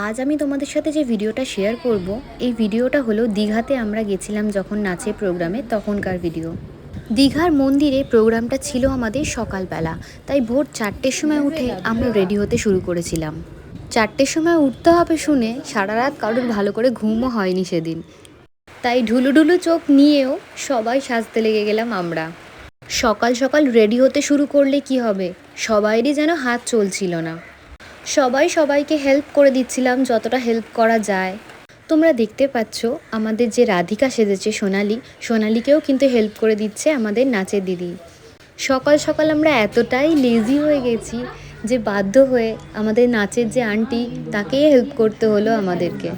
আজ আমি তোমাদের সাথে যে ভিডিওটা শেয়ার করব, এই ভিডিওটা হলো দীঘাতে আমরা গেছিলাম যখন নাচের প্রোগ্রামে তখনকার ভিডিও। দীঘার মন্দিরে প্রোগ্রামটা ছিল আমাদের সকালবেলা, তাই ভোর 4টের সময় উঠে আমরা রেডি হতে শুরু করেছিলাম। 4টের সময় উঠতে হবে শুনে সারা রাত কারোর ভালো করে ঘুমও হয়নি সেদিন, তাই ঢুলুঢুলু চোখ নিয়েও সবাই সাজতে লেগে গেলাম আমরা। সকাল সকাল রেডি হতে শুরু করলে কি হবে, সবাইরই যেন হাত চলছিল না। সবাই সবাইকে হেল্প করে দিচ্ছিলাম যতটা হেল্প করা যায়। তোমরা দেখতে পাচ্ছ আমাদের যে রাধিকা সেজেছে সোনালিকেও কিন্তু হেল্প করে দিচ্ছে আমাদের নাচের দিদি। সকাল সকাল আমরা এতটাই লেজি হয়ে গেছি যে বাধ্য হয়ে আমাদের নাচের যে আন্টি তাকেই হেল্প করতে হলো আমাদেরকে।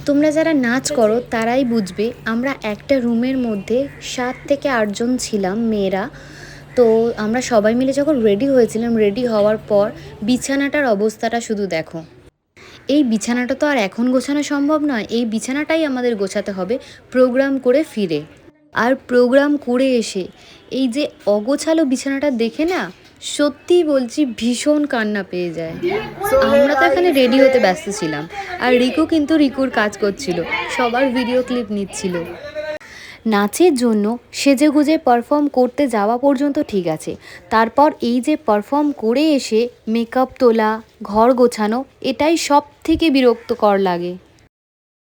তোমরা যারা নাচ করো তারাই বুঝবে, আমরা একটা রুমের মধ্যে 7 থেকে 8 জন ছিলাম মেয়েরা। তো আমরা সবাই মিলে যখন রেডি হয়েছিলাম, রেডি হওয়ার পর বিছানাটার অবস্থাটা শুধু দেখো। এই বিছানাটা তো আর এখন গোছানো সম্ভব নয়, এই বিছানাটাই আমাদের গোছাতে হবে প্রোগ্রাম করে ফিরে। আর প্রোগ্রাম করে এসে এই যে অগোছালো বিছানাটা দেখে না, সত্যিই বলছি ভীষণ কান্না পেয়ে যায়। আমরা তো এখানে রেডি হতে ব্যস্ত ছিলাম, আর রিকু কিন্তু রিকুর কাজ করছিল, সবার ভিডিও ক্লিপ নিচ্ছিল। নাচের জন্য সেজেগুজে পারফর্ম করতে যাওয়া পর্যন্ত ঠিক আছে, তারপর এই যে পারফর্ম করে এসে মেকআপ তোলা, ঘর গোছানো, এটাই সব থেকে বিরক্তকর লাগে।